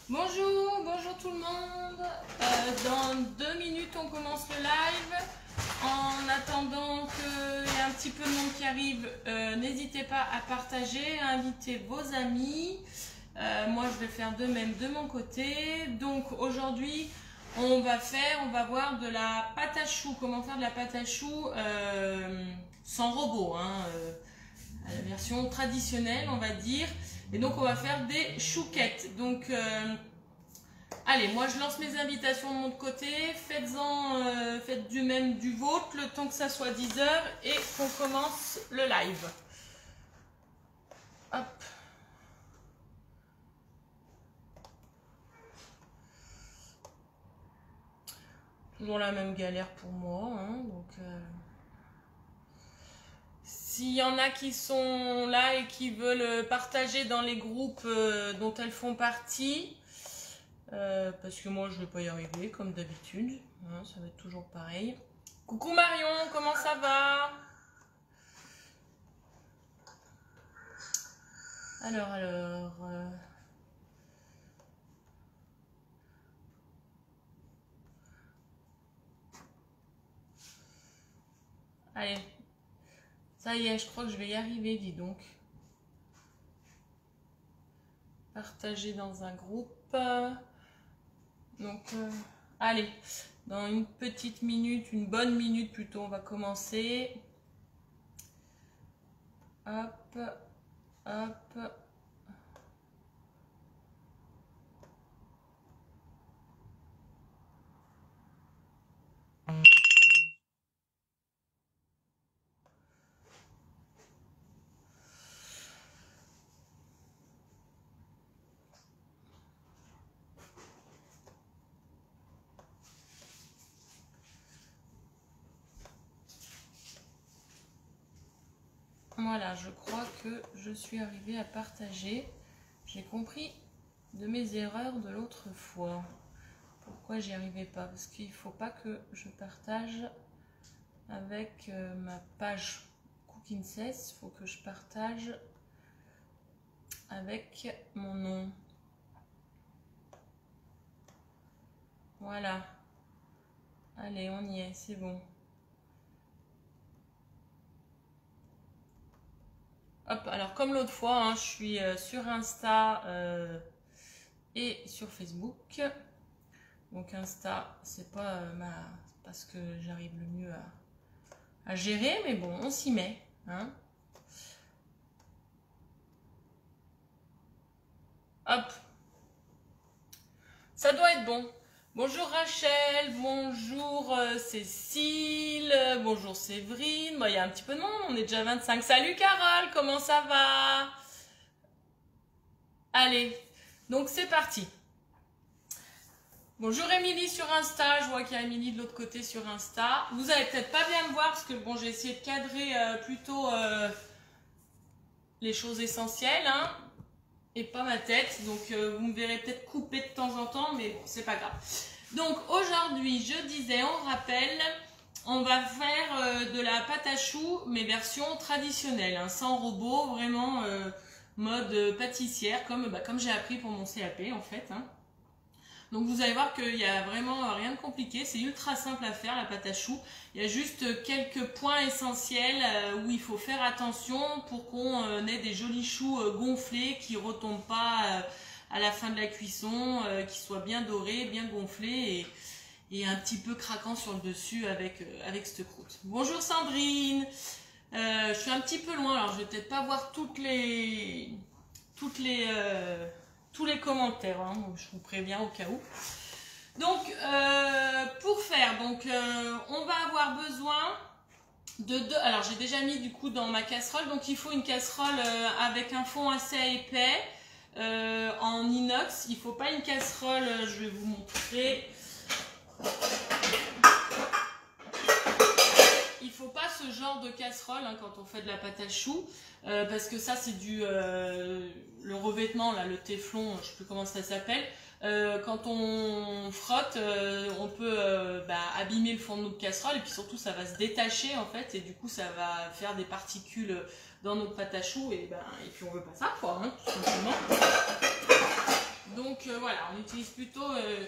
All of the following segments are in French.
Bonjour, bonjour tout le monde. Dans 2 minutes, on commence le live. En attendant qu'il y ait un petit peu de monde qui arrive, n'hésitez pas à partager, à inviter vos amis. Moi, je vais faire de même de mon côté. Donc aujourd'hui, on va voir de la pâte à choux. Comment faire de la pâte à choux sans robot, hein, la version traditionnelle, on va dire. Et donc on va faire des chouquettes. Donc allez, moi je lance mes invitations de mon côté. Faites du même du vôtre le temps que ça soit 10 h et qu'on commence le live. Hop. Toujours la même galère pour moi, hein, donc s'il y en a qui sont là et qui veulent partager dans les groupes dont elles font partie, parce que moi je ne vais pas y arriver comme d'habitude, hein, ça va être toujours pareil. Coucou Marion, comment ça va? Alors... Allez, ça y est, je crois que je vais y arriver, dis donc. Partager dans un groupe. Donc, allez, dans une petite minute, une bonne minute plutôt, on va commencer. Hop, hop. Voilà, je crois que je suis arrivée à partager. J'ai compris de mes erreurs de l'autre fois. Pourquoi j'y arrivais pas? Parce qu'il ne faut pas que je partage avec ma page Cooking Cess. Il faut que je partage avec mon nom. Voilà. Allez, on y est, c'est bon. Hop, alors comme l'autre fois, hein, je suis sur Insta et sur Facebook. Donc Insta, c'est pas parce que j'arrive le mieux à gérer, mais bon, on s'y met, hein. Hop. Ça doit être bon. Bonjour Rachel, bonjour Cécile, bonjour Séverine. Bon, il y a un petit peu de monde, on est déjà 25. Salut Carole, comment ça va? Allez, donc c'est parti. Bonjour Émilie sur Insta, je vois qu'il y a Émilie de l'autre côté sur Insta. Vous allez peut-être pas bien me voir parce que bon, j'ai essayé de cadrer plutôt les choses essentielles, hein, et pas ma tête. Donc vous me verrez peut-être couper de temps en temps, mais bon, c'est pas grave. Donc aujourd'hui, je disais, on rappelle, on va faire de la pâte à choux, mais version traditionnelle, hein, sans robot, vraiment mode pâtissière, comme j'ai appris pour mon CAP en fait, hein. Donc vous allez voir qu'il n'y a vraiment rien de compliqué, c'est ultra simple à faire la pâte à choux. Il y a juste quelques points essentiels où il faut faire attention pour qu'on ait des jolis choux gonflés qui ne retombent pas à la fin de la cuisson, qui soient bien dorés, bien gonflés et un petit peu craquants sur le dessus avec cette croûte. Bonjour Sandrine, je suis un petit peu loin, alors je vais peut-être pas voir tous les commentaires, hein, je vous préviens au cas où. Donc pour faire, on va avoir besoin de deux. Alors j'ai déjà mis du coup dans ma casserole, donc il faut une casserole avec un fond assez épais en inox. Il ne faut pas une casserole, je vais vous montrer. Il ne faut pas ce genre de casserole hein, quand on fait de la pâte à choux, parce que ça c'est le revêtement, là, le téflon, je ne sais plus comment ça s'appelle. Quand on frotte, on peut abîmer le fond de notre casserole et puis surtout ça va se détacher en fait et du coup ça va faire des particules dans notre pâte à choux et puis on veut pas ça quoi, hein, tout simplement. Donc voilà, on utilise plutôt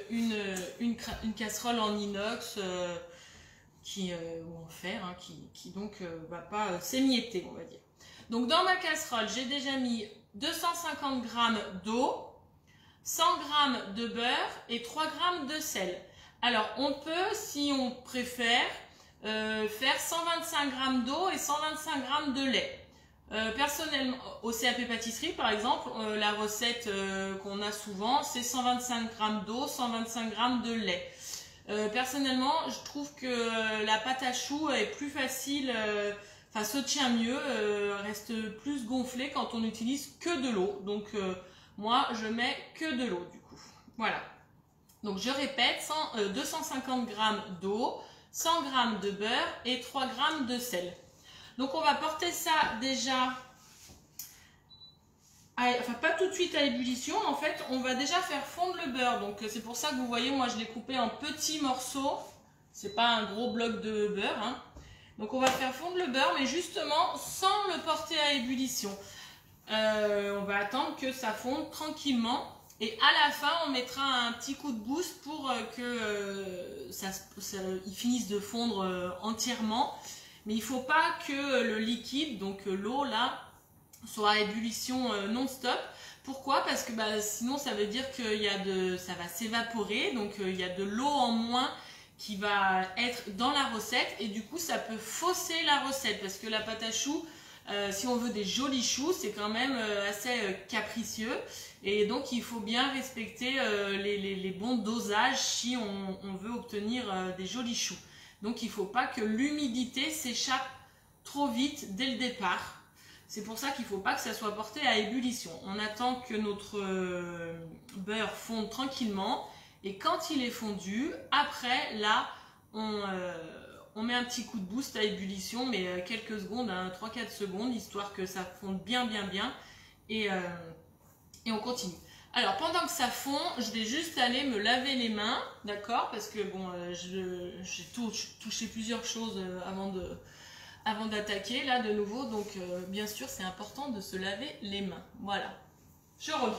une casserole en inox ou en fer, hein, qui donc va pas s'émietter, on va dire. Donc dans ma casserole, j'ai déjà mis 250 g d'eau, 100 g de beurre et 3 g de sel. Alors on peut, si on préfère, faire 125 g d'eau et 125 g de lait. Personnellement, au CAP pâtisserie par exemple, la recette qu'on a souvent, c'est 125 g d'eau, 125 g de lait. Personnellement, je trouve que la pâte à choux est plus facile, enfin se tient mieux, reste plus gonflée quand on n'utilise que de l'eau. Donc moi, je mets que de l'eau du coup. Voilà. Donc je répète, 250 g d'eau, 100 g de beurre et 3 g de sel. Donc on va porter ça déjà, enfin pas tout de suite à ébullition, en fait on va déjà faire fondre le beurre. Donc c'est pour ça que vous voyez, moi je l'ai coupé en petits morceaux, c'est pas un gros bloc de beurre, hein. Donc on va faire fondre le beurre, mais justement sans le porter à ébullition. On va attendre que ça fonde tranquillement. Et à la fin, on mettra un petit coup de boost pour que il finisse de fondre entièrement. Mais il ne faut pas que le liquide, donc l'eau là, soit à ébullition non-stop. Pourquoi? Parce que sinon ça veut dire que ça va s'évaporer, donc il y a de l'eau en moins qui va être dans la recette et du coup ça peut fausser la recette parce que la pâte à choux, si on veut des jolis choux, c'est quand même assez capricieux et donc il faut bien respecter les bons dosages si on veut obtenir des jolis choux. Donc il ne faut pas que l'humidité s'échappe trop vite dès le départ. C'est pour ça qu'il ne faut pas que ça soit porté à ébullition. On attend que notre beurre fonde tranquillement et quand il est fondu, après là on met un petit coup de boost à ébullition, mais quelques secondes, hein, 3-4 secondes, histoire que ça fonde bien et on continue. Alors pendant que ça fond, je vais juste aller me laver les mains, d'accord? Parce que bon, j'ai touché plusieurs choses avant d'attaquer là de nouveau, donc bien sûr c'est important de se laver les mains. Voilà, je reviens.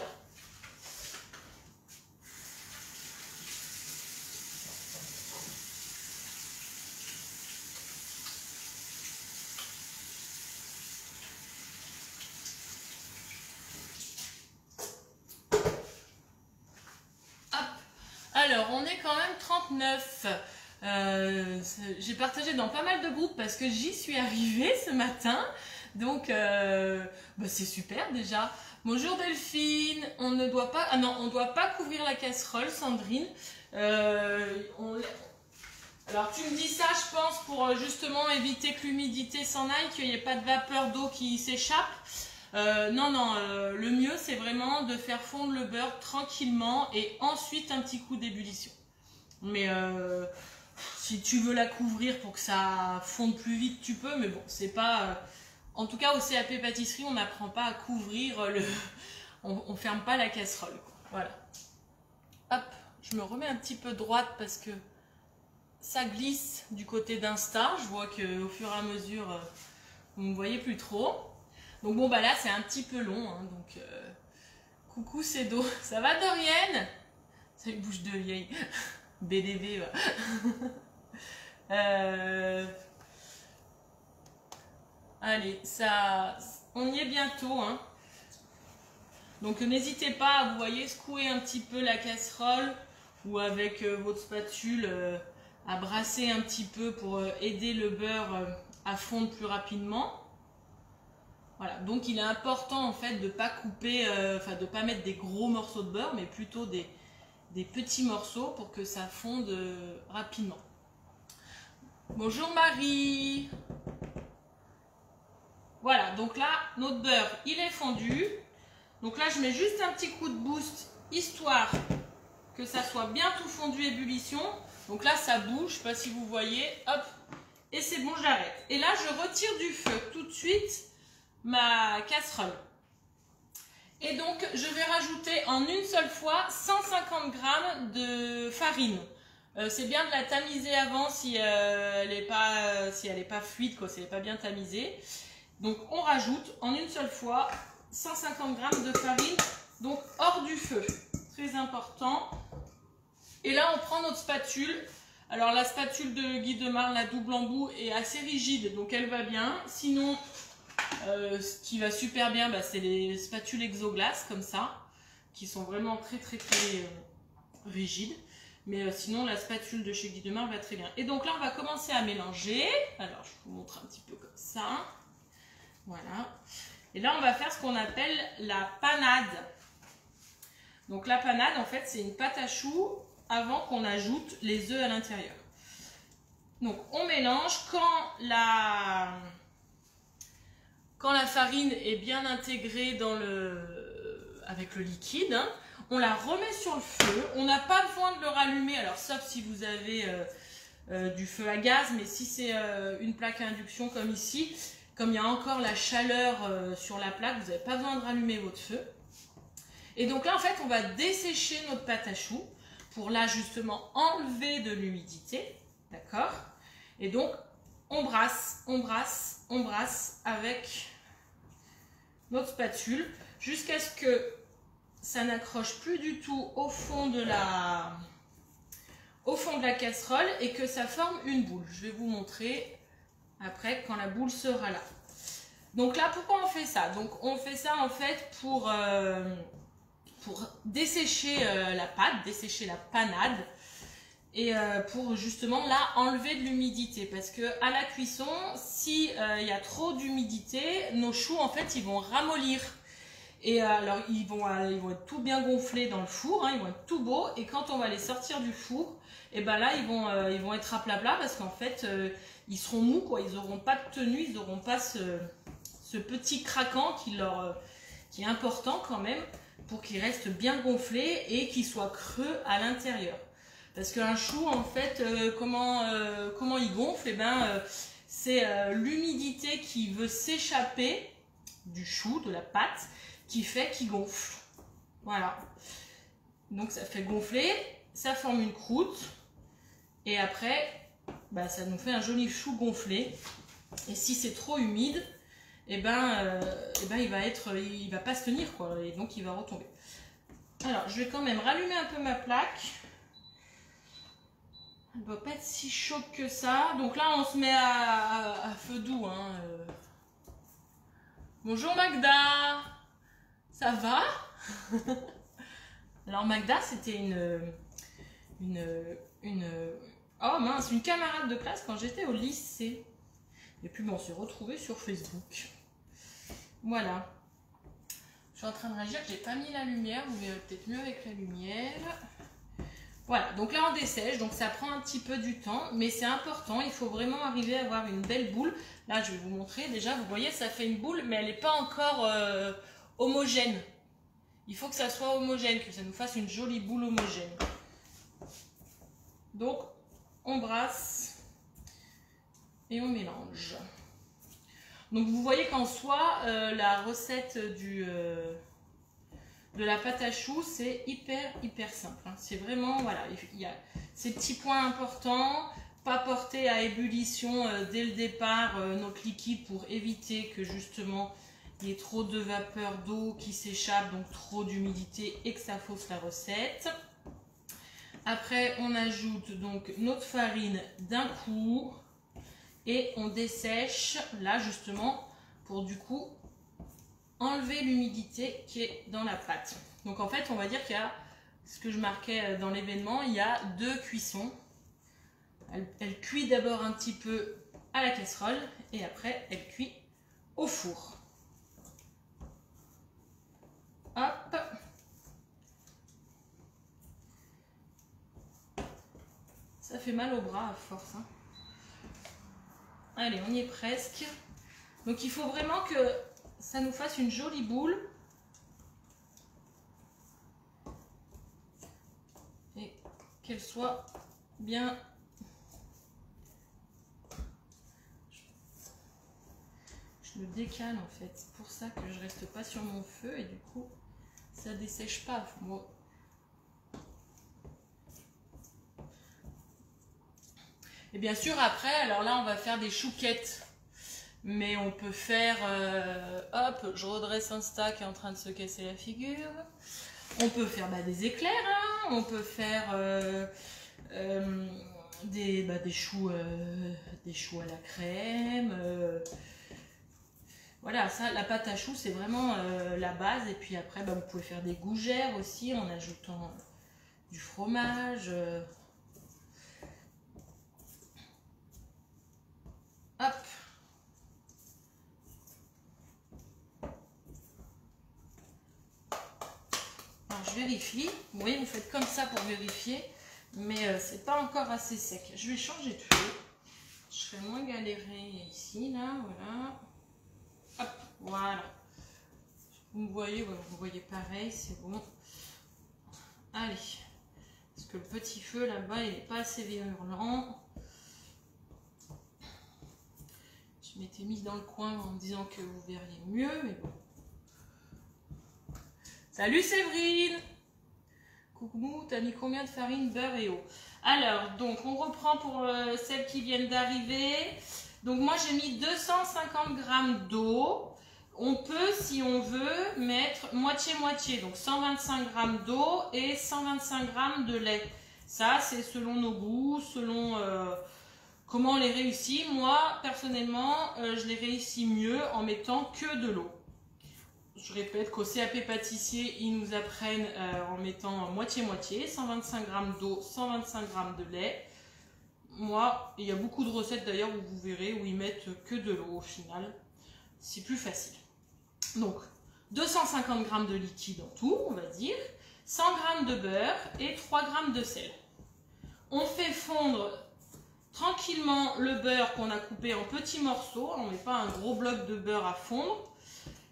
Alors, on est quand même 39. J'ai partagé dans pas mal de groupes parce que j'y suis arrivée ce matin. Donc, c'est super déjà. Bonjour Delphine. On ne doit pas... Ah non, on ne doit pas couvrir la casserole, Sandrine. Alors, tu me dis ça, je pense, pour justement éviter que l'humidité s'en aille, qu'il n'y ait pas de vapeur d'eau qui s'échappe. Non, le mieux c'est vraiment de faire fondre le beurre tranquillement et ensuite un petit coup d'ébullition. Mais si tu veux la couvrir pour que ça fonde plus vite, tu peux, mais bon, c'est pas... En tout cas, au CAP pâtisserie, on n'apprend pas à couvrir on ferme pas la casserole, quoi. Voilà. Hop, je me remets un petit peu droite parce que ça glisse du côté d'Insta. Je vois qu'au fur et à mesure, vous ne me voyez plus trop. Donc bon là c'est un petit peu long, hein, donc coucou Cédo, ça va Dorienne? C'est une bouche de vieille, BDV allez, on y est bientôt, hein. Donc n'hésitez pas à, vous voyez, secouer un petit peu la casserole ou avec votre spatule à brasser un petit peu pour aider le beurre à fondre plus rapidement. Voilà, donc il est important en fait de ne pas couper, de ne pas mettre des gros morceaux de beurre, mais plutôt des petits morceaux pour que ça fonde rapidement. Bonjour Marie. Voilà, donc là, notre beurre, il est fondu. Donc là, je mets juste un petit coup de boost, histoire que ça soit bien tout fondu, ébullition. Donc là, ça bouge, je ne sais pas si vous voyez, hop, et c'est bon, j'arrête. Et là, je retire du feu tout de suite ma casserole. Et donc je vais rajouter en une seule fois 150 g de farine. C'est bien de la tamiser avant si elle n'est pas fluide, quoi, si elle n'est pas bien tamisée. Donc on rajoute en une seule fois 150 g de farine, donc hors du feu. Très très important. Et là, on prend notre spatule. Alors, la spatule de Guy de Marle, la double embout, est assez rigide, donc elle va bien. Sinon, ce qui va super bien, bah, c'est les spatules Exoglass, comme ça, qui sont vraiment très rigides. Mais sinon, la spatule de chez Guy de Marle va très bien. Et donc là, on va commencer à mélanger. Alors, je vous montre un petit peu comme ça. Voilà. Et là, on va faire ce qu'on appelle la panade. Donc la panade, en fait, c'est une pâte à choux avant qu'on ajoute les œufs à l'intérieur. Donc on mélange. Quand la farine est bien intégrée avec le liquide, hein, on la remet sur le feu. On n'a pas besoin de le rallumer, alors sauf si vous avez du feu à gaz, mais si c'est une plaque à induction comme ici, comme il y a encore la chaleur sur la plaque, vous n'avez pas besoin de rallumer votre feu. Et donc là, en fait, on va dessécher notre pâte à choux pour là, justement, enlever de l'humidité. D'accord? Et donc, on brasse avec notre spatule jusqu'à ce que ça n'accroche plus du tout au fond de la casserole et que ça forme une boule. Je vais vous montrer après quand la boule sera là. Donc là, pourquoi on fait ça? Donc on fait ça en fait pour dessécher la pâte, dessécher la panade et pour justement là enlever de l'humidité, parce que à la cuisson, si il y a trop d'humidité, nos choux en fait ils vont ramollir. Et alors ils vont être tout bien gonflés dans le four, hein, ils vont être tout beaux, et quand on va les sortir du four, et ben là ils vont être à plat parce qu'en fait ils seront mous, quoi, ils n'auront pas de tenue, ils n'auront pas ce petit craquant qui est important quand même pour qu'ils restent bien gonflés et qu'ils soient creux à l'intérieur. Parce qu'un chou en fait comment il gonfle, et ben c'est l'humidité qui veut s'échapper du chou, de la pâte, qui fait qu'il gonfle. Voilà. Donc ça fait gonfler, ça forme une croûte. Et après, bah, ça nous fait un joli chou gonflé. Et si c'est trop humide, et ben il va pas se tenir, quoi. Et donc il va retomber. Alors je vais quand même rallumer un peu ma plaque. Elle ne doit pas être si chaude que ça. Donc là on se met à feu doux, hein. Bonjour Magda. Ça va? Alors Magda, c'était oh mince, une camarade de classe quand j'étais au lycée. Et puis bon, on s'est retrouvés sur Facebook. Voilà. Je suis en train de réagir que j'ai pas mis la lumière, vous verrez peut-être mieux avec la lumière. Voilà, donc là on dessèche, donc ça prend un petit peu du temps, mais c'est important, il faut vraiment arriver à avoir une belle boule. Là je vais vous montrer, déjà vous voyez ça fait une boule, mais elle n'est pas encore homogène. Il faut que ça soit homogène, que ça nous fasse une jolie boule homogène. Donc on brasse et on mélange. Donc vous voyez qu'en soi, la recette de la pâte à choux, c'est hyper simple, hein. C'est vraiment, voilà, il y a ces petits points importants. Pas porter à ébullition dès le départ notre liquide pour éviter que justement il y ait trop de vapeur d'eau qui s'échappe, donc trop d'humidité et que ça fausse la recette. Après on ajoute donc notre farine d'un coup et on dessèche là justement pour du coup enlever l'humidité qui est dans la pâte. Donc en fait on va dire qu'il y a, ce que je marquais dans l'événement, il y a 2 cuissons. Elle cuit d'abord un petit peu à la casserole et après elle cuit au four. Hop. Ça fait mal au bras à force, hein. Allez, on y est presque. Donc il faut vraiment que ça nous fasse une jolie boule. Et qu'elle soit bien... Je me décale en fait, c'est pour ça que je reste pas sur mon feu et du coup ça dessèche pas. Bon. Et bien sûr après, alors là on va faire des chouquettes, mais on peut faire, hop, je redresse Insta qui est en train de se casser la figure. On peut faire des éclairs, hein, on peut faire des choux à la crème. Voilà, ça, la pâte à choux, c'est vraiment la base. Et puis après, vous pouvez faire des gougères aussi en ajoutant du fromage. Hop. Alors, je vérifie. Vous voyez, vous faites comme ça pour vérifier. Mais c'est pas encore assez sec. Je vais changer de feu. Je serai moins galérée ici, là, voilà. Hop, voilà. Vous me voyez, vous voyez pareil, c'est bon. Allez. Parce que le petit feu là-bas, il n'est pas assez virulent. Je m'étais mise dans le coin en me disant que vous verriez mieux, mais bon. Salut Séverine! Coucou, t'as mis combien de farine, beurre et eau? Alors, donc, on reprend pour celles qui viennent d'arriver. Donc, moi, j'ai mis 250 g d'eau. On peut, si on veut, mettre moitié-moitié. Donc, 125 g d'eau et 125 g de lait. Ça, c'est selon nos goûts, selon comment on les réussit. Moi, personnellement, je les réussis mieux en mettant que de l'eau. Je répète qu'au CAP pâtissier, ils nous apprennent en mettant moitié-moitié, 125 g d'eau, 125 g de lait. Moi, il y a beaucoup de recettes d'ailleurs où vous verrez où ils mettent que de l'eau au final. C'est plus facile. Donc, 250 g de liquide en tout, on va dire, 100 g de beurre et 3 g de sel. On fait fondre tranquillement le beurre qu'on a coupé en petits morceaux. On ne met pas un gros bloc de beurre à fondre.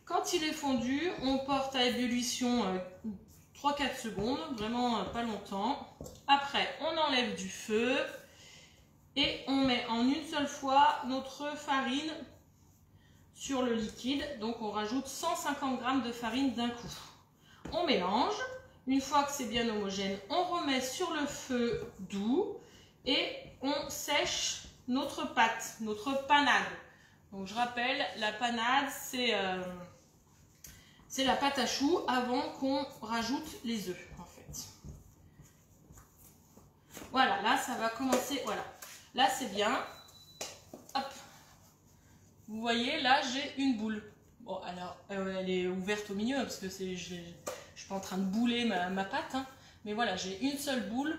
Quand il est fondu, on porte à ébullition 3-4 secondes, vraiment pas longtemps. Après, on enlève du feu et on met en une seule fois notre farine sur le liquide. Donc, on rajoute 150 g de farine d'un coup. On mélange. Une fois que c'est bien homogène, on remet sur le feu doux et on sèche notre pâte, notre panade. Donc, je rappelle, la panade, c'est la pâte à choux avant qu'on rajoute les œufs, en fait. Voilà, là, ça va commencer. Voilà, là, c'est bien. Hop. Vous voyez, là, j'ai une boule. Bon, alors, elle est ouverte au milieu, parce que je ne suis pas en train de bouler ma pâte. Hein, mais voilà, j'ai une seule boule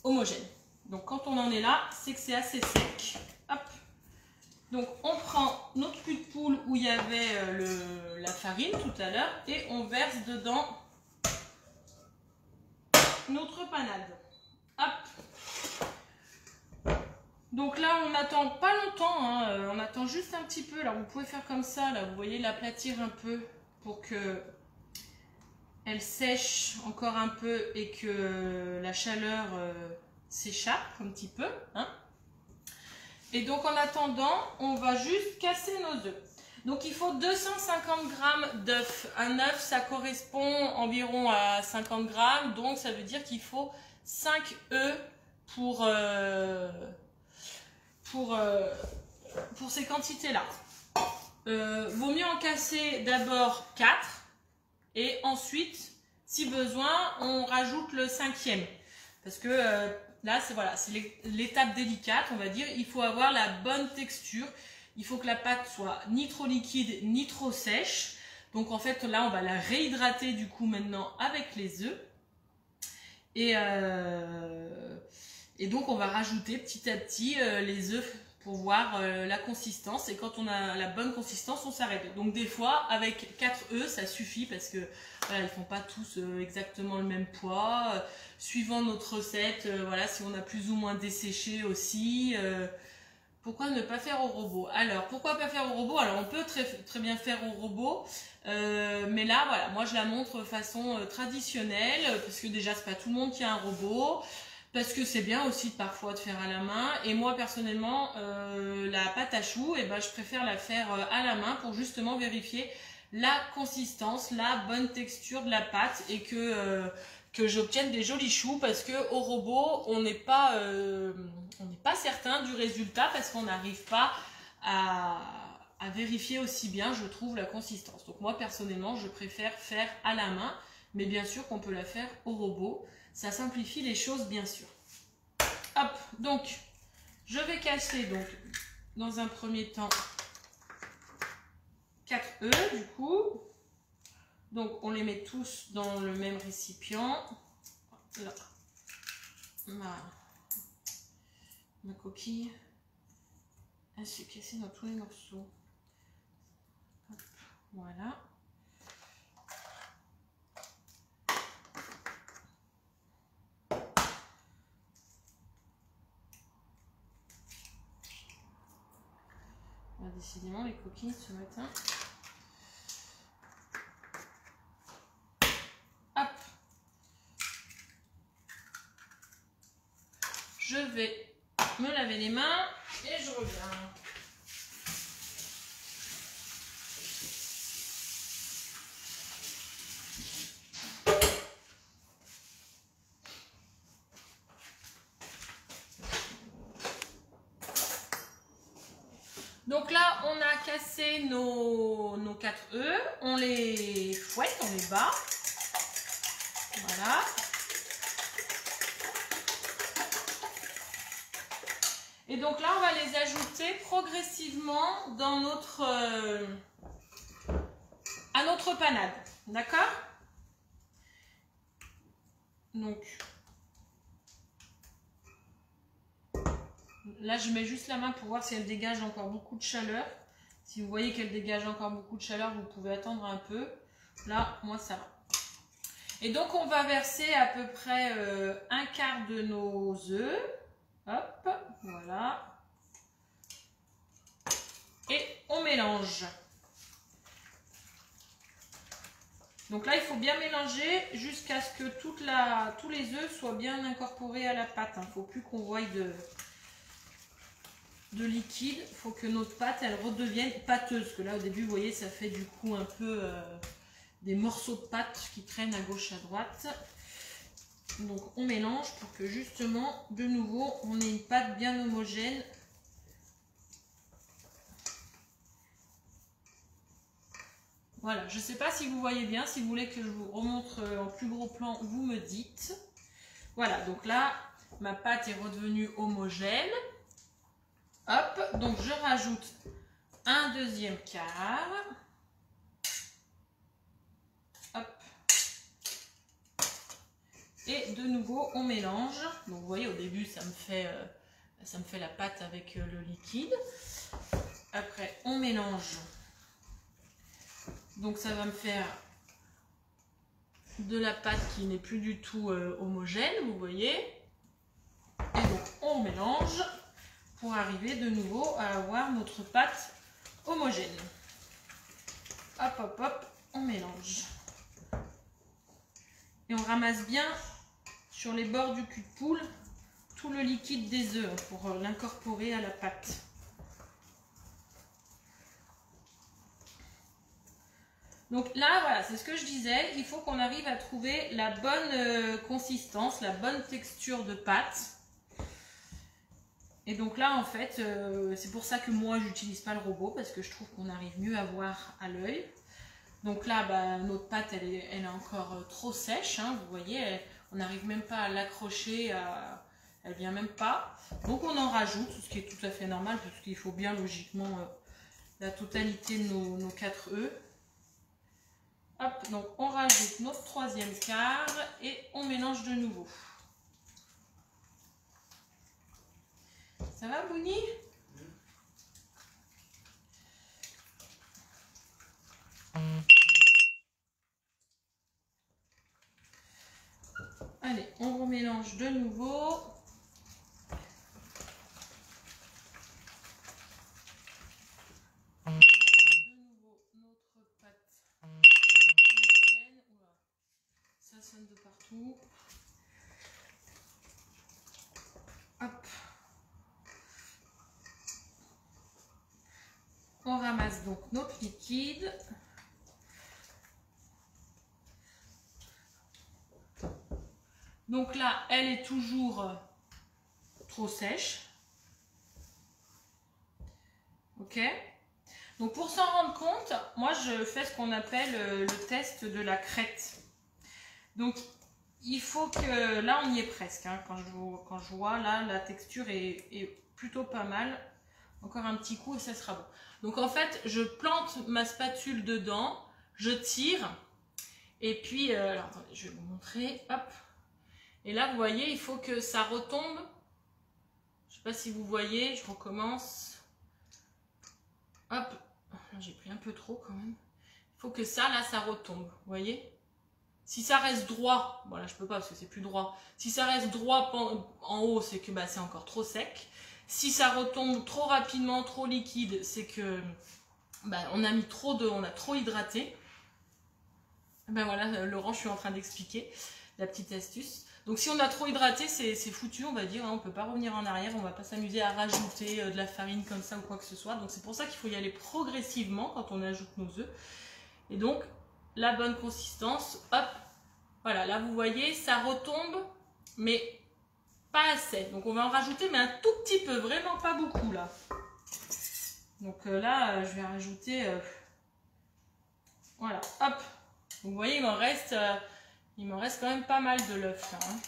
homogène. Donc, quand on en est là, c'est que c'est assez sec. Hop. Donc, on prend notre cul de poule où il y avait la farine tout à l'heure et on verse dedans notre panade. Hop. Donc là, on n'attend pas longtemps, hein, on attend juste un petit peu. Alors, vous pouvez faire comme ça, là, vous voyez, l'aplatir un peu pour que elle sèche encore un peu et que la chaleur s'échappe un petit peu, hein. Et donc, en attendant, on va juste casser nos œufs. Donc, il faut 250 g d'œufs. Un œuf, ça correspond environ à 50 g. Donc, ça veut dire qu'il faut 5 œufs pour ces quantités-là. Vaut mieux en casser d'abord 4. Et ensuite, si besoin, on rajoute le 5e. Parce que... là, c'est voilà, l'étape délicate, on va dire. Il faut avoir la bonne texture. Il faut que la pâte soit ni trop liquide, ni trop sèche. Donc, en fait, là, on va la réhydrater du coup maintenant avec les œufs. Et donc, on va rajouter petit à petit les œufs pour voir la consistance. Et quand on a la bonne consistance, on s'arrête. Donc, des fois, avec 4 œufs, ça suffit parce que voilà, ils ne font pas tous exactement le même poids. Suivant notre recette, voilà, si on a plus ou moins desséché aussi. Pourquoi ne pas faire au robot? Alors, pourquoi pas faire au robot? Alors, on peut très bien faire au robot. Mais là, voilà, moi, je la montre de façon traditionnelle. Parce que déjà, c'est pas tout le monde qui a un robot. Parce que c'est bien aussi parfois de faire à la main. Et moi, personnellement, la pâte à choux, je préfère la faire à la main pour justement vérifier la consistance, la bonne texture de la pâte et que j'obtienne des jolis choux, parce que au robot, on n'est pas certain du résultat parce qu'on n'arrive pas à à vérifier aussi bien, je trouve, la consistance. Donc moi, personnellement, je préfère faire à la main, mais bien sûr qu'on peut la faire au robot. Ça simplifie les choses, bien sûr. Hop, donc, je vais casser, donc, dans un premier temps, 4 œufs, du coup. Donc, on les met tous dans le même récipient. Là, ma coquille, elle s'est cassée dans tous les morceaux. Hop, voilà. Décidément, les coquilles ce matin. Hop. Je vais me laver les mains et je reviens. Donc là, on a cassé nos 4 œufs, on les fouette, on les bat. Voilà. Et donc là, on va les ajouter progressivement dans à notre panade. D'accord? Donc, là, je mets juste la main pour voir si elle dégage encore beaucoup de chaleur. Si vous voyez qu'elle dégage encore beaucoup de chaleur, vous pouvez attendre un peu. Là, moi, ça va. Et donc, on va verser à peu près un quart de nos œufs. Hop, voilà. Et on mélange. Donc là, il faut bien mélanger jusqu'à ce que tous les œufs soient bien incorporés à la pâte. Il ne faut plus qu'on voie de liquide. Il faut que notre pâte, elle redevienne pâteuse. Parce que là, au début, vous voyez, ça fait du coup un peu des morceaux de pâte qui traînent à gauche, à droite. Donc, on mélange pour que justement, de nouveau, on ait une pâte bien homogène. Voilà, je ne sais pas si vous voyez bien. Si vous voulez que je vous remontre en plus gros plan, vous me dites. Voilà, donc là, ma pâte est redevenue homogène. Hop, donc je rajoute un deuxième quart. Hop. Et de nouveau, on mélange. Donc vous voyez, au début, ça me fait la pâte avec le liquide. Après, on mélange. Donc ça va me faire de la pâte qui n'est plus du tout homogène, vous voyez. Et donc, on mélange pour arriver de nouveau à avoir notre pâte homogène. Hop, hop, hop, on mélange. Et on ramasse bien sur les bords du cul de poule tout le liquide des œufs pour l'incorporer à la pâte. Donc là, voilà, c'est ce que je disais, il faut qu'on arrive à trouver la bonne consistance, la bonne texture de pâte. Et donc là, en fait, c'est pour ça que moi, j'utilise pas le robot, parce que je trouve qu'on arrive mieux à voir à l'œil. Donc là, bah, notre pâte, elle est encore trop sèche, hein, vous voyez, on n'arrive même pas à l'accrocher, elle vient même pas. Donc on en rajoute, ce qui est tout à fait normal, parce qu'il faut bien logiquement la totalité de nos 4 œufs. Hop, donc on rajoute notre troisième quart et on mélange de nouveau. Ça va, Bouni? Allez, on remélange de nouveau. Ça sonne de partout. Hop. On ramasse donc notre liquide. Donc là, elle est toujours trop sèche. Ok. Donc pour s'en rendre compte, moi je fais ce qu'on appelle le test de la crête. Donc il faut que, là on y est presque, hein, quand je vois là la texture est plutôt pas mal. Encore un petit coup et ça sera bon. Donc en fait je plante ma spatule dedans, je tire et puis, alors attendez, je vais vous montrer, hop. Et là vous voyez il faut que ça retombe. Je sais pas si vous voyez, je recommence. Hop, j'ai pris un peu trop quand même. Il faut que ça, là, ça retombe, vous voyez. Si ça reste droit, voilà, je peux pas parce que c'est plus droit. Si ça reste droit en haut, c'est que bah, c'est encore trop sec. Si ça retombe trop rapidement, trop liquide, c'est que bah, on a mis trop de, on a trop hydraté. Ben voilà, Laurent, je suis en train d'expliquer la petite astuce. Donc si on a trop hydraté, c'est foutu, on va dire, hein, on ne peut pas revenir en arrière, on ne va pas s'amuser à rajouter de la farine comme ça ou quoi que ce soit. Donc c'est pour ça qu'il faut y aller progressivement quand on ajoute nos œufs. Et donc, la bonne consistance, hop, voilà, là vous voyez, ça retombe, mais pas assez. Donc on va en rajouter, mais un tout petit peu, vraiment pas beaucoup là. Donc là, je vais rajouter, voilà, hop. Donc vous voyez, il m'en reste quand même pas mal de l'œuf là. Hein.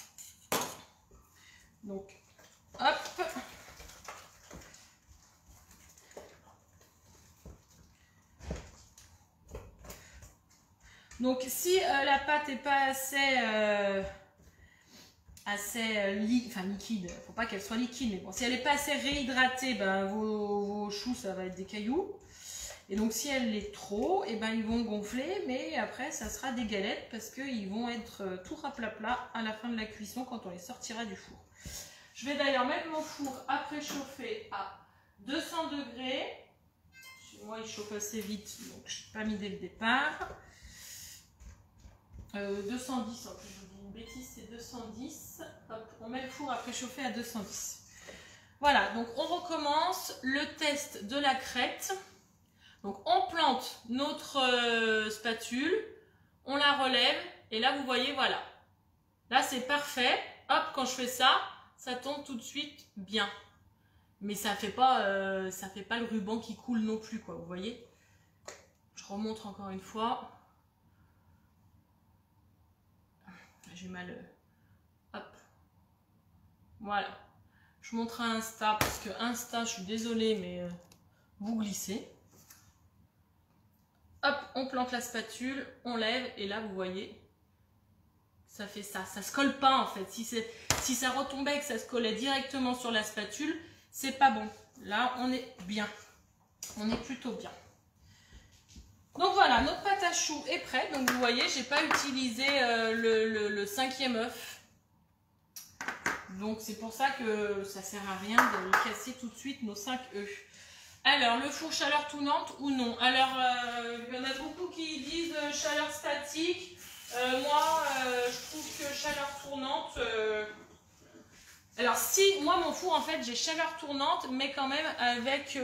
Donc, hop. Donc si la pâte n'est pas assez liquide, faut pas qu'elle soit liquide, mais bon, si elle n'est pas assez réhydratée, ben, vos choux ça va être des cailloux. Et donc si elle l'est trop, et ben, ils vont gonfler, mais après ça sera des galettes parce qu'ils vont être tout raplapla à la fin de la cuisson quand on les sortira du four. Je vais d'ailleurs mettre mon four à préchauffer à 200 degrés. Chez moi il chauffe assez vite, donc je n'ai pas mis dès le départ. 210, en plus je vous dis une bêtise, c'est 210. Hop, on met le four à préchauffer à 210. Voilà, donc on recommence le test de la crête. Donc on plante notre spatule, on la relève et là vous voyez, voilà. Là c'est parfait. Hop, quand je fais ça, ça tombe tout de suite bien. Mais ça fait pas le ruban qui coule non plus, quoi, vous voyez. Je remonte encore une fois. J'ai mal. Hop. Voilà. Je montre à Insta parce que Insta, je suis désolée, mais vous glissez. Hop, on plante la spatule, on lève et là, vous voyez, ça fait ça. Ça se colle pas en fait. Si ça retombait et que ça se collait directement sur la spatule, c'est pas bon. Là, on est bien. On est plutôt bien. Donc voilà, notre pâte à choux est prête. Donc vous voyez, j'ai pas utilisé le 5e œuf. Donc c'est pour ça que ça sert à rien de casser tout de suite nos 5 œufs. Alors, le four chaleur tournante ou non? Alors, il y en a beaucoup qui disent chaleur statique. Moi, je trouve que chaleur tournante... Alors, si, moi, mon four, en fait, j'ai chaleur tournante, mais quand même avec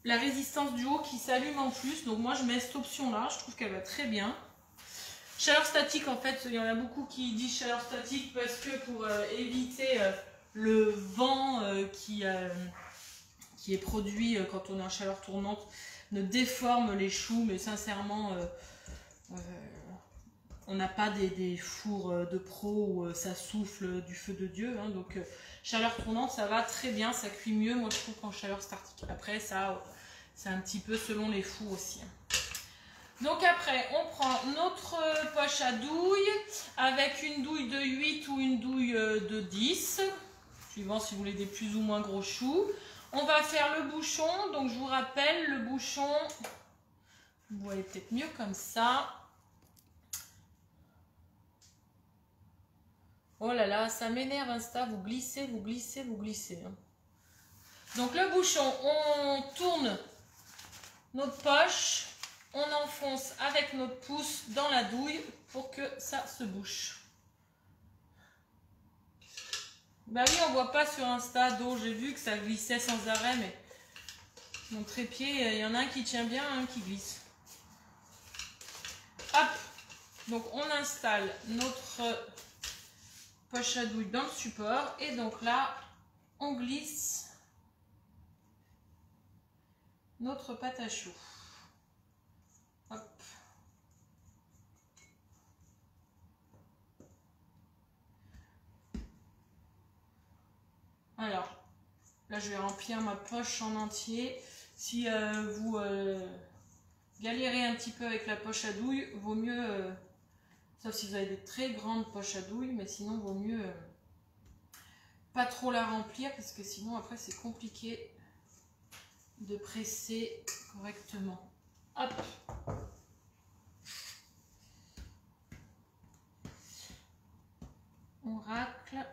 la résistance du haut qui s'allume en plus. Donc moi je mets cette option là, je trouve qu'elle va très bien. Chaleur statique, en fait, il y en a beaucoup qui disent chaleur statique parce que pour éviter le vent qui est produit quand on est en chaleur tournante ne déforme les choux, mais sincèrement on n'a pas des fours de pro où ça souffle du feu de Dieu, hein, donc chaleur tournante ça va très bien, ça cuit mieux moi je trouve qu'en chaleur statique. Après ça c'est un petit peu selon les fours aussi, hein. Donc après on prend notre poche à douille avec une douille de 8 ou une douille de 10, suivant si vous voulez des plus ou moins gros choux. On va faire le bouchon, donc je vous rappelle le bouchon, vous voyez peut-être mieux comme ça. Oh là là, ça m'énerve Insta, vous glissez, vous glissez, vous glissez. Donc le bouchon, on tourne notre poche, on enfonce avec notre pouce dans la douille pour que ça se bouche. Bah oui, on voit pas sur Insta d'eau, j'ai vu que ça glissait sans arrêt, mais mon trépied, il y en a un qui tient bien, un qui glisse. Hop, donc on installe notre poche à douille dans le support et donc là on glisse notre pâte à choux. Hop. Alors, là je vais remplir ma poche en entier. Si vous galérez un petit peu avec la poche à douille, vaut mieux, sauf si vous avez des très grandes poches à douille, mais sinon vaut mieux pas trop la remplir parce que sinon après c'est compliqué de presser correctement. Hop. On racle.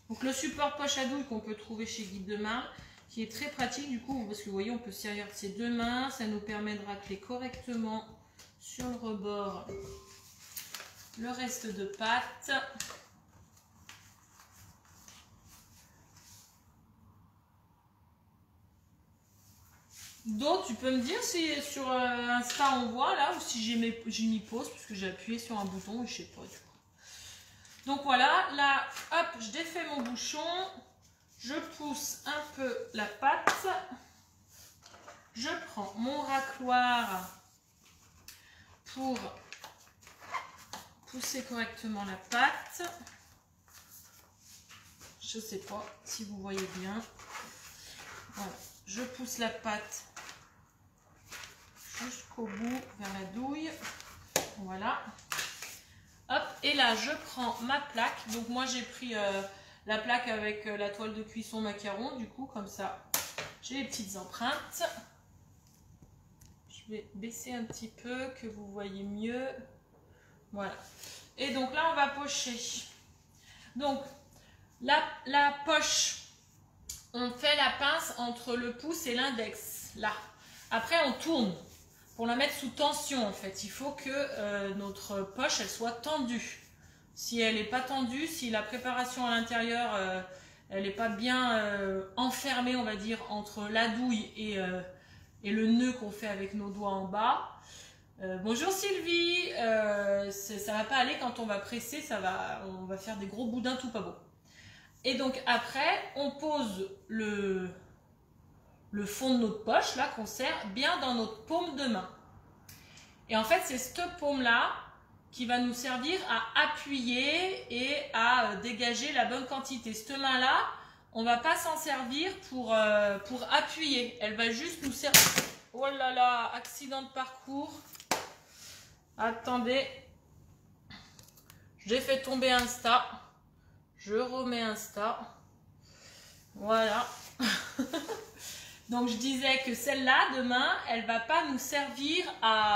Donc le support poche à douille qu'on peut trouver chez Guide de Marle, qui est très pratique du coup, parce que vous voyez on peut servir de ses deux mains, ça nous permet de racler correctement sur le rebord le reste de pâte. Donc tu peux me dire si sur Insta on voit là ou si j'ai mis pause parce que j'ai appuyé sur un bouton et je sais pas du coup. Donc voilà, là hop, je défais mon bouchon, je pousse un peu la pâte, je prends mon racloir pour pousser correctement la pâte. Je sais pas si vous voyez bien. Voilà, je pousse la pâte jusqu'au bout vers la douille. Voilà. Hop, et là je prends ma plaque. Donc moi j'ai pris la plaque avec la toile de cuisson macaron. Du coup comme ça j'ai les petites empreintes. Je vais baisser un petit peu que vous voyez mieux. Voilà. Et donc là on va pocher. Donc la poche, on fait la pince entre le pouce et l'index. Là. Après on tourne. Pour la mettre sous tension en fait, il faut que notre poche elle soit tendue. Si elle n'est pas tendue, si la préparation à l'intérieur elle n'est pas bien enfermée on va dire entre la douille et le nœud qu'on fait avec nos doigts en bas. Bonjour Sylvie, ça va pas aller quand on va presser, on va faire des gros boudins tout pas beau. Et donc après on pose le fond de notre poche, là, qu'on serre bien dans notre paume de main. Et en fait, c'est cette paume-là qui va nous servir à appuyer et à dégager la bonne quantité. Cette main-là, on ne va pas s'en servir pour appuyer. Elle va juste nous servir... Oh là là, accident de parcours. Attendez. J'ai fait tomber Insta. Je remets Insta. Voilà. Donc je disais que celle-là, demain, elle ne va pas nous servir à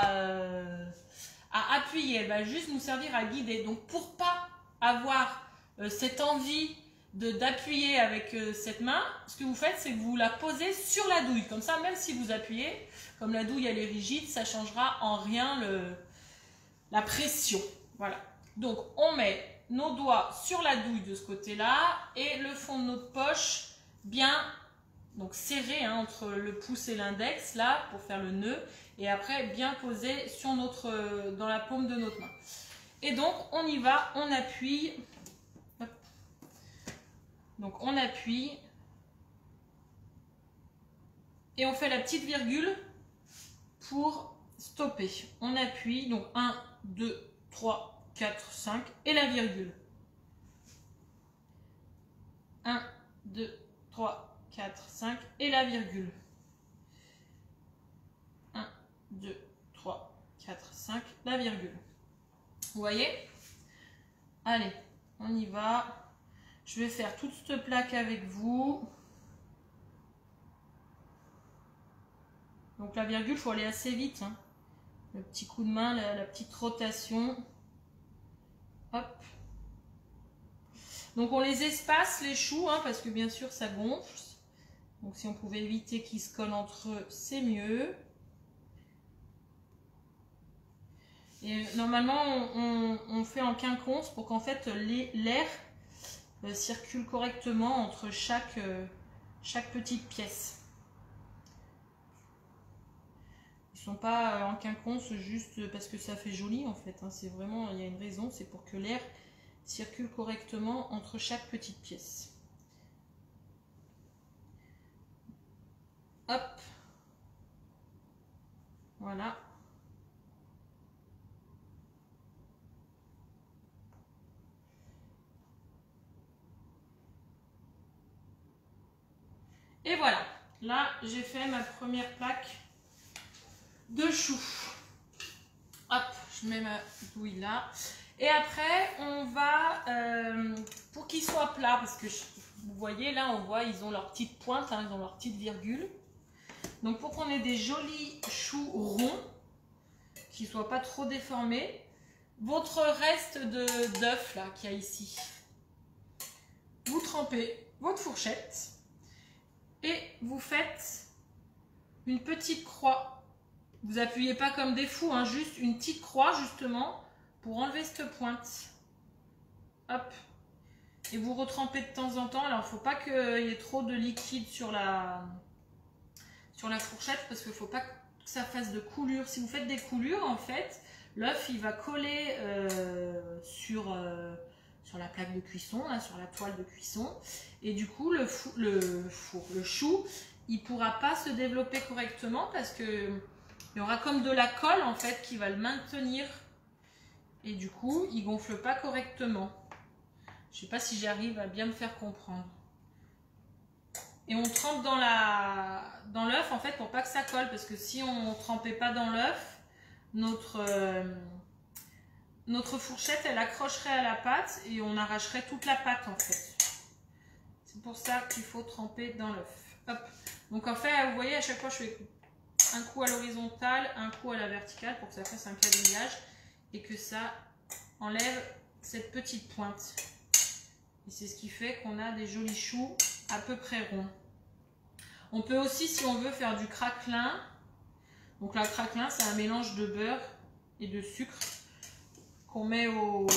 appuyer, elle va juste nous servir à guider. Donc pour pas avoir cette envie d'appuyer avec cette main, ce que vous faites, c'est que vous la posez sur la douille. Comme ça, même si vous appuyez, comme la douille elle est rigide, ça ne changera en rien la pression. Voilà. Donc on met nos doigts sur la douille de ce côté-là et le fond de notre poche bien... Donc serré hein, entre le pouce et l'index là pour faire le nœud et après bien posé sur dans la paume de notre main. Et donc on y va, on appuie. Hop. Donc on appuie et on fait la petite virgule pour stopper. On appuie donc 1, 2, 3, 4, 5 et la virgule. 1, 2, 3, 4, 5 et la virgule. 1, 2, 3, 4, 5, la virgule. Vous voyez? Allez, on y va. Je vais faire toute cette plaque avec vous. Donc la virgule, il faut aller assez vite. Hein. Le petit coup de main, la petite rotation. Hop. Donc on les espace, les choux, hein, parce que bien sûr ça gonfle. Donc si on pouvait éviter qu'ils se collent entre eux, c'est mieux. Et normalement, on fait en quinconce pour qu'en fait l'air circule correctement entre chaque petite pièce. Ils ne sont pas en quinconce juste parce que ça fait joli en fait. Hein. C'est vraiment, il y a une raison, c'est pour que l'air circule correctement entre chaque petite pièce. Hop, Voilà. Et voilà, là j'ai fait ma première plaque de chou. Hop, je mets ma douille là. Et après, on va, pour qu'il soit plat, parce que vous voyez là, on voit, ils ont leur petite pointe, hein, ils ont leur petite virgule. Donc pour qu'on ait des jolis choux ronds, qui ne soient pas trop déformés, votre reste d'œuf là qu'il y a ici, vous trempez votre fourchette et vous faites une petite croix. Vous appuyez pas comme des fous, hein, juste une petite croix justement pour enlever cette pointe. Hop. Et vous retrempez de temps en temps. Alors il ne faut pas qu'il y ait trop de liquide sur la fourchette parce qu'il ne faut pas que ça fasse de coulures. Si vous faites des coulures, en fait, l'œuf il va coller sur la plaque de cuisson, là, sur la toile de cuisson. Et du coup, le chou, il ne pourra pas se développer correctement parce que il y aura comme de la colle en fait qui va le maintenir. Et du coup, il ne gonfle pas correctement. Je ne sais pas si j'arrive à bien me faire comprendre. Et on trempe dans l'œuf en fait pour pas que ça colle. Parce que si on ne trempait pas dans l'œuf, notre fourchette elle accrocherait à la pâte et on arracherait toute la pâte en fait. C'est pour ça qu'il faut tremper dans l'œuf. Hop. Donc en fait, vous voyez, à chaque fois je fais un coup à l'horizontale, un coup à la verticale pour que ça fasse un quadrillage et que ça enlève cette petite pointe. Et c'est ce qui fait qu'on a des jolis choux à peu près ronds. On peut aussi, si on veut, faire du craquelin. Donc la craquelin, c'est un mélange de beurre et de sucre qu'on met au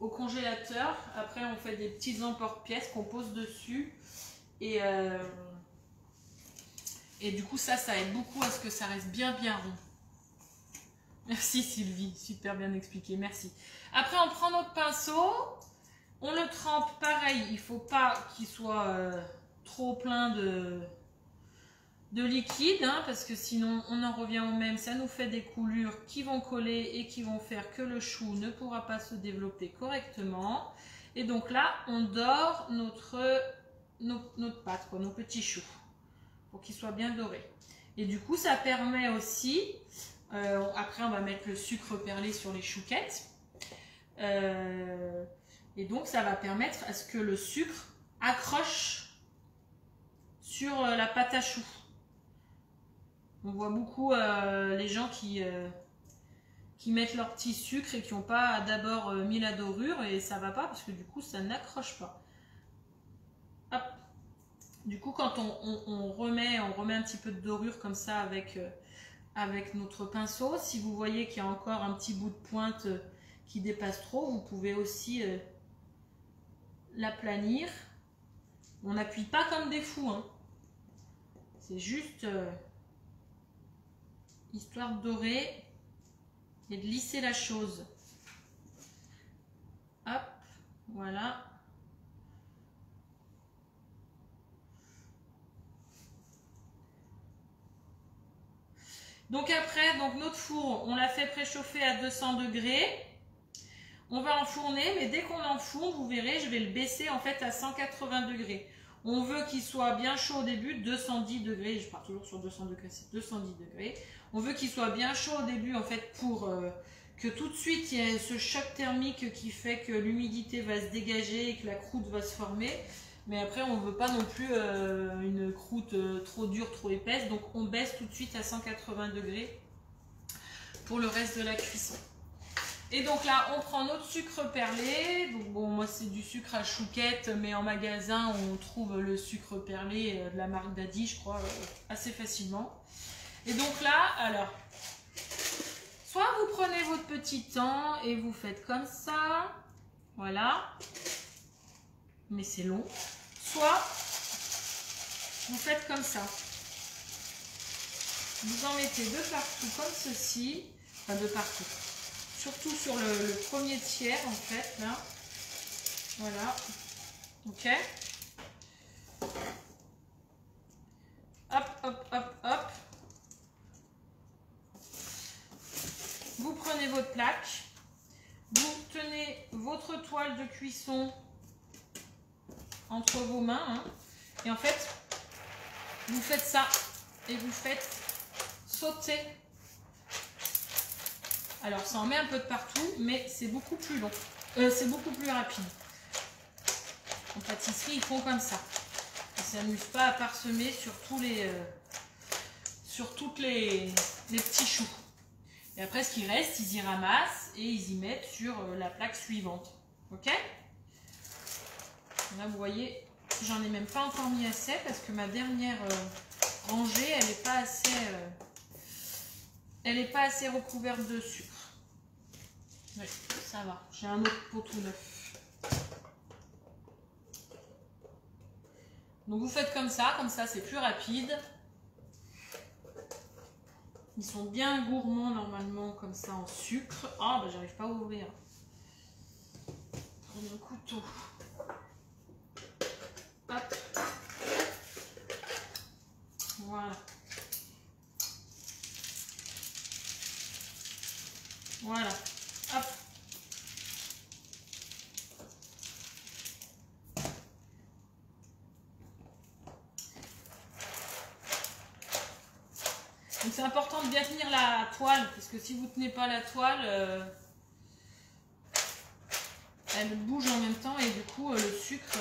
congélateur. Après, on fait des petites emporte-pièces qu'on pose dessus. Et du coup, ça aide beaucoup à ce que ça reste bien rond. Merci Sylvie, super bien expliqué, merci. Après, on prend notre pinceau, on le trempe pareil. Il ne faut pas qu'il soit trop plein de liquide, hein, parce que sinon on en revient au même. Ça nous fait des coulures qui vont coller et qui vont faire que le chou ne pourra pas se développer correctement. Et donc là, on dore notre pâte, quoi, nos petits choux, pour qu'ils soient bien dorés. Et du coup, ça permet aussi, après on va mettre le sucre perlé sur les chouquettes, et donc ça va permettre à ce que le sucre accroche sur la pâte à choux. On voit beaucoup les gens qui mettent leur petit sucre et qui n'ont pas d'abord mis la dorure, et ça va pas parce que du coup ça n'accroche pas. Hop. Du coup, quand on remet un petit peu de dorure comme ça avec notre pinceau, si vous voyez qu'il y a encore un petit bout de pointe qui dépasse trop, vous pouvez aussi l'aplanir. On n'appuie pas comme des fous, hein. C'est juste histoire de dorer et de lisser la chose. Hop, voilà. Donc après, notre four, on l'a fait préchauffer à 200 degrés. On va enfourner, mais dès qu'on enfourne, vous verrez, je vais le baisser en fait à 180 degrés. On veut qu'il soit bien chaud au début, 210 degrés, je pars toujours sur 200 degrés, c'est 210 degrés. On veut qu'il soit bien chaud au début en fait pour que tout de suite il y ait ce choc thermique qui fait que l'humidité va se dégager et que la croûte va se former. Mais après, on ne veut pas non plus une croûte trop dure, trop épaisse. Donc, on baisse tout de suite à 180 degrés pour le reste de la cuisson. Et donc là, on prend notre sucre perlé. Donc bon, moi, c'est du sucre à chouquette, mais en magasin, on trouve le sucre perlé de la marque Daddy, je crois, assez facilement. Et donc là, alors, soit vous prenez votre petit temps et vous faites comme ça. Voilà. Mais c'est long. Soit vous faites comme ça. Vous en mettez de partout comme ceci. Enfin, de partout. Surtout sur le premier tiers en fait, là. Voilà. Ok. Hop, hop, hop, hop. vous prenez votre plaque, vous tenez votre toile de cuisson entre vos mains, hein, et en fait, vous faites ça et vous faites sauter. Alors, ça en met un peu de partout, mais c'est beaucoup plus long, c'est beaucoup plus rapide. En pâtisserie, ils font comme ça. Ils ne s'amusent pas à parsemer sur tous les, les petits choux. Et après, ce qui reste, ils y ramassent et ils y mettent sur la plaque suivante. Ok? Là, vous voyez, j'en ai même pas encore mis assez parce que ma dernière rangée, elle n'est pas assez recouverte de sucre. Oui, ça va. J'ai un autre pot tout neuf. Donc vous faites comme ça c'est plus rapide. Ils sont bien gourmands normalement comme ça en sucre. Ah bah j'arrive pas à ouvrir. Prends mon couteau. Hop. Voilà. Voilà. Hop. Donc c'est important de bien tenir la toile, parce que si vous ne tenez pas la toile, elle bouge en même temps et du coup le sucre,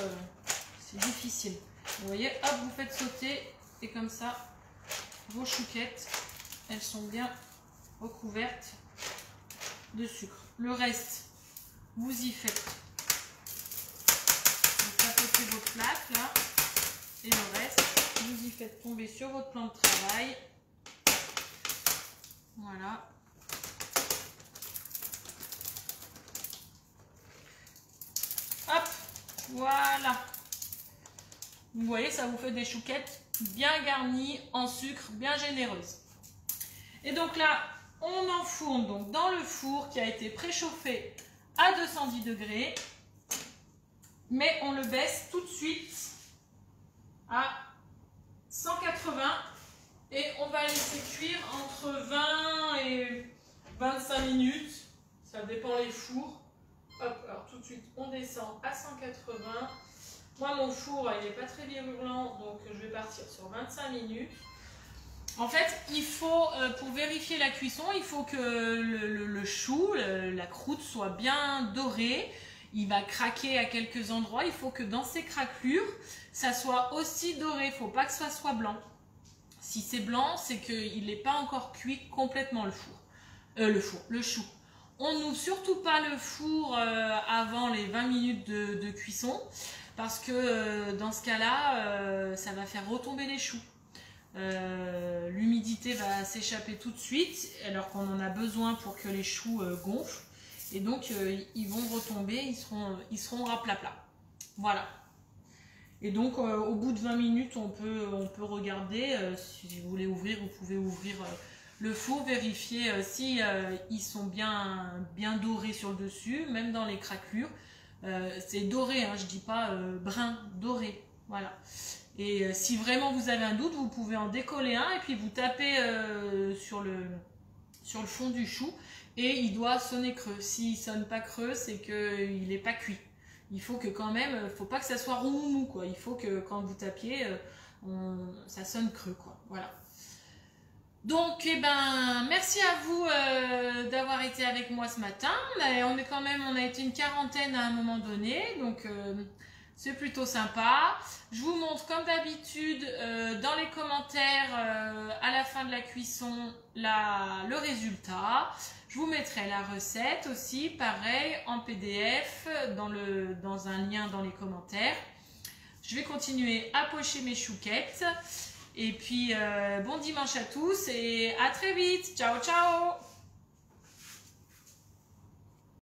c'est difficile. Vous voyez, hop, vous faites sauter et comme ça, vos chouquettes, elles sont bien recouvertes de sucre. Le reste, vous y faites. Vous tapotez votre plaque là et le reste, vous y faites tomber sur votre plan de travail. Voilà. Hop, voilà. Vous voyez, ça vous fait des chouquettes bien garnies en sucre, bien généreuses. Et donc là, on enfourne donc dans le four qui a été préchauffé à 210 degrés. Mais on le baisse tout de suite à 180 et on va laisser cuire entre 20 et 25 minutes. Ça dépend les fours. Hop, alors tout de suite, on descend à 180. Moi, mon four, il n'est pas très virulent, donc je vais partir sur 25 minutes. En fait, il faut, pour vérifier la cuisson, il faut que le chou, la croûte soit bien dorée. Il va craquer à quelques endroits. Il faut que dans ces craquelures, ça soit aussi doré. Il ne faut pas que ça soit blanc. Si c'est blanc, c'est qu'il n'est pas encore cuit complètement le chou. On n'ouvre surtout pas le four avant les 20 minutes de cuisson parce que dans ce cas-là, ça va faire retomber les choux. L'humidité va s'échapper tout de suite alors qu'on en a besoin pour que les choux gonflent. Et donc, ils vont retomber, ils seront raplapla. Voilà. Et donc, au bout de 20 minutes, on peut regarder. Si vous voulez ouvrir, vous pouvez ouvrir le four, vérifier si ils sont bien dorés sur le dessus, même dans les craquelures. C'est doré, hein, je ne dis pas brun, doré. Voilà. Et si vraiment vous avez un doute, vous pouvez en décoller un et puis vous tapez sur le fond du chou. Et il doit sonner creux. S'il ne sonne pas creux, c'est qu'il n'est pas cuit. Il faut que quand même, il ne faut pas que ça soit rond ou mou, quoi. Il faut que quand vous tapiez, ça sonne creux, quoi. Voilà. Donc, eh ben, merci à vous d'avoir été avec moi ce matin. On a été une quarantaine à un moment donné, donc c'est plutôt sympa. Je vous montre comme d'habitude dans les commentaires à la fin de la cuisson le résultat. Je vous mettrai la recette aussi, pareil, en PDF, dans un lien dans les commentaires. Je vais continuer à pocher mes chouquettes. Et puis, bon dimanche à tous et à très vite. Ciao, ciao!